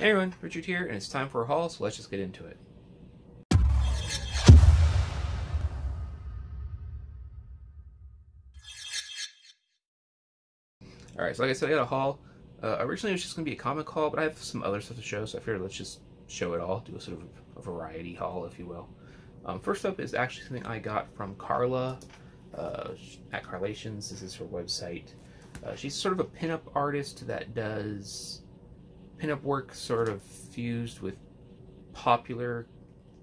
Hey everyone, Richard here, and it's time for a haul, so let's just get into it. Alright, so like I said, I got a haul. Originally it was just going to be a comic haul, but I have some other stuff to show, so I figured let's just show it all, do a sort of a variety haul, if you will. First up is actually something I got from Carla at Carlations. This is her website. She's sort of a pinup artist that does pinup work sort of fused with popular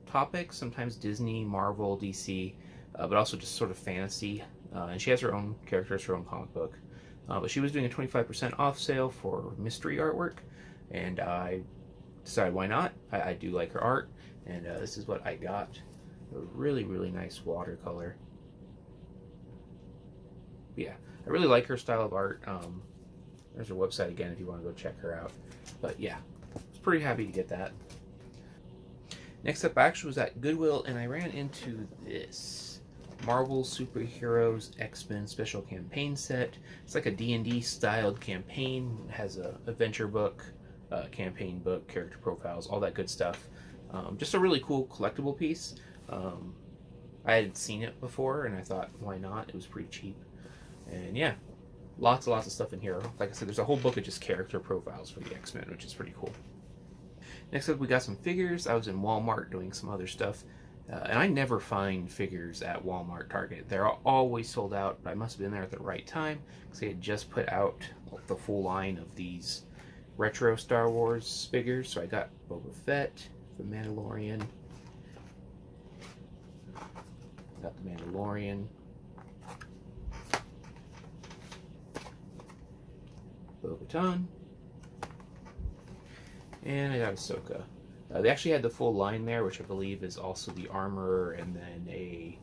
topics, sometimes Disney, Marvel, DC, but also just sort of fantasy. And she has her own characters, her own comic book. But she was doing a 25% off sale for mystery artwork, and I decided why not. I do like her art, and this is what I got. A really, really nice watercolor. Yeah, I really like her style of art. There's her website again if you want to go check her out. But yeah, I was pretty happy to get that. Next up, I actually was at Goodwill and I ran into this Marvel Superheroes X-Men Special Campaign set. It's like a D&D styled campaign. It has a adventure book, campaign book, character profiles, all that good stuff. Just a really cool collectible piece. I had seen it before and I thought, why not? It was pretty cheap. And yeah, lots and lots of stuff in here. Like I said, there's a whole book of just character profiles for the X-Men, which is pretty cool. Next up, we got some figures. I was in Walmart doing some other stuff. And I never find figures at Walmart, Target. They're always sold out, but I must have been there at the right time because they had just put out the full line of these retro Star Wars figures. So I got Boba Fett, the Mandalorian. Got the Mandalorian. Bo-Katan. And I got AHSOKA. They actually had the full line there, which I believe is also the Armorer and then a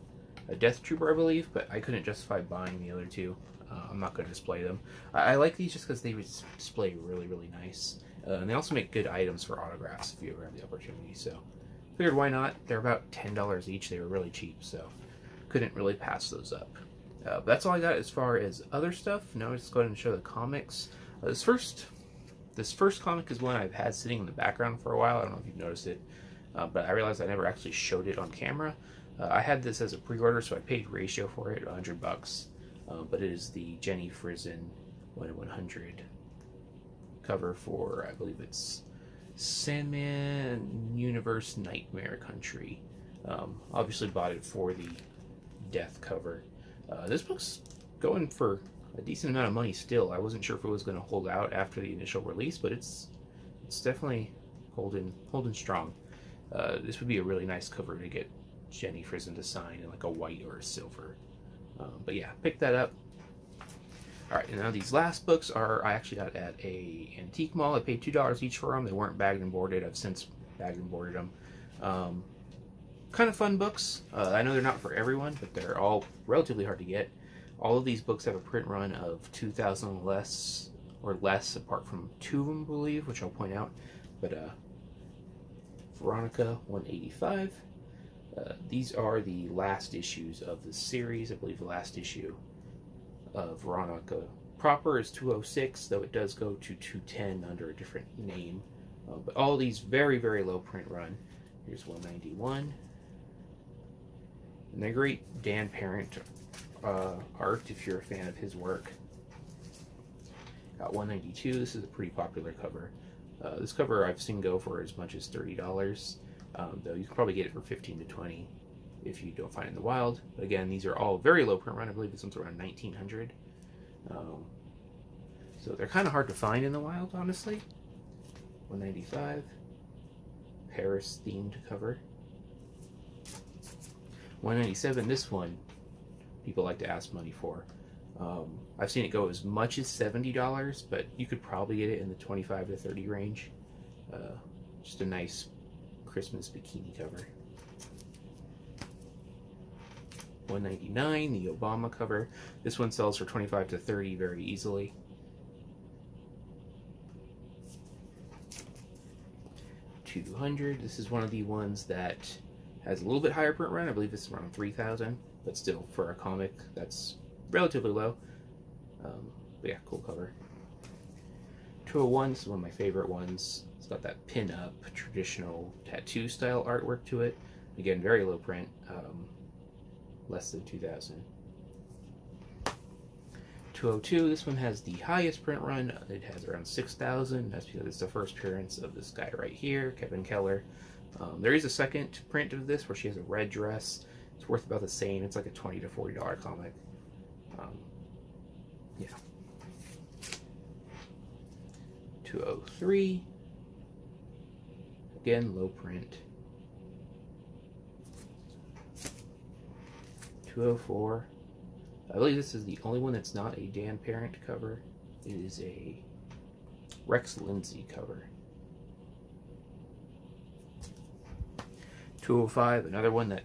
Death Trooper, I believe, but I couldn't justify buying the other two. I'm not going to display them. I like these just because they display really, really nice. And they also make good items for autographs if you ever have the opportunity, so figured why not. They're about $10 each. They were really cheap, so couldn't really pass those up. But that's all I got as far as other stuff. Now let's go ahead and show the comics. This first comic is one I've had sitting in the background for a while. I don't know if you've noticed it, but I realized I never actually showed it on camera. I had this as a pre-order, so I paid ratio for it, $100. But it is the Jenny Frison 1/100 cover for, I believe it's Sandman Universe Nightmare Country. Obviously bought it for the Death cover. This book's going for a decent amount of money still. I wasn't sure if it was going to hold out after the initial release, but it's definitely holding strong. This would be a really nice cover to get Jenny Frison to sign in like a white or a silver. But yeah, pick that up. Alright, and now these last books I actually got at a antique mall. I paid $2 each for them. They weren't bagged and boarded. I've since bagged and boarded them. Kind of fun books. I know they're not for everyone, but they're all relatively hard to get. All of these books have a print run of 2,000 less, apart from two of them, I believe, which I'll point out. But Veronica 185. These are the last issues of the series. I believe the last issue of Veronica proper is 206, though it does go to 210 under a different name. But all these very, very low print run. Here's 191. And they're great Dan Parent art if you're a fan of his work. Got 192. This is a pretty popular cover. This cover I've seen go for as much as $30, though you can probably get it for 15 to 20 if you don't find it in the wild. But again, these are all very low print run. I believe this one's around 1900. So they're kind of hard to find in the wild, honestly. 195. Paris themed cover. 197. This one people like to ask money for. I've seen it go as much as $70, but you could probably get it in the 25 to 30 range. Just a nice Christmas bikini cover. 199, the Obama cover. This one sells for 25 to 30 very easily. 200. This is one of the ones that has a little bit higher print run. I believe it's around 3,000, but still, for a comic, that's relatively low. But yeah, cool cover. 201, this is one of my favorite ones. It's got that pin-up, traditional tattoo style artwork to it. Again, very low print, less than 2,000. 202, this one has the highest print run. It has around 6,000. That's because it's the first appearance of this guy right here, Kevin Keller. There is a second print of this where she has a red dress. It's worth about the same. It's like a $20 to $40 comic. Yeah. 203. Again, low print. 204. I believe this is the only one that's not a Dan Parent cover. It is a Rex Lindsay cover. 205, another one that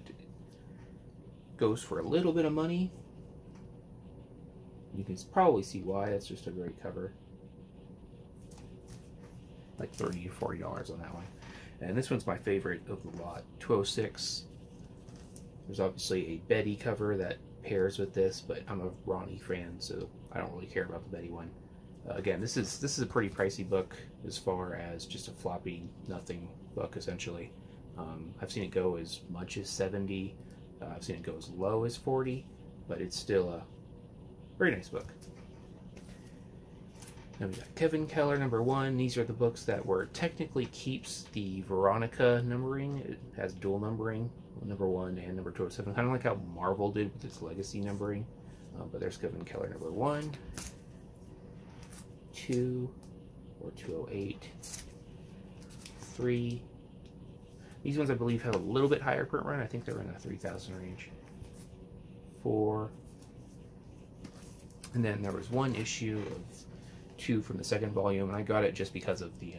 goes for a little bit of money. You can probably see why. It's just a great cover. Like $30 to $40 on that one. And this one's my favorite of the lot. 206. There's obviously a Betty cover that pairs with this, but I'm a Ronnie fan, so I don't really care about the Betty one. Again, this is a pretty pricey book as far as just a floppy nothing book, essentially. I've seen it go as much as 70. I've seen it go as low as 40, but it's still a very nice book. Then we got Kevin Keller, #1. These are the books that were technically keeps the Veronica numbering. It has dual numbering, #1 and #207, kind of like how Marvel did with its legacy numbering. But there's Kevin Keller, #1, 2, or 208, 3. These ones I believe have a little bit higher print run. I think they're in the 3,000 range. 4. And then there was one issue of 2 from the second volume, and I got it just because of the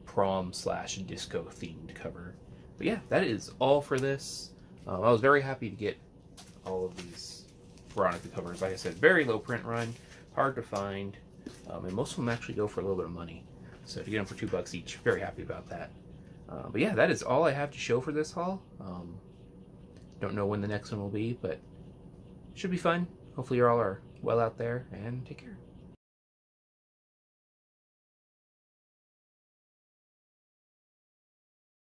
prom/disco themed cover. But yeah, that is all for this. I was very happy to get all of these Veronica covers. Like I said, very low print run, hard to find, and most of them actually go for a little bit of money. So if you get them for $2 each, very happy about that. But yeah, that is all I have to show for this haul. Don't know when the next one will be, but it should be fun. Hopefully you all are well out there, and take care.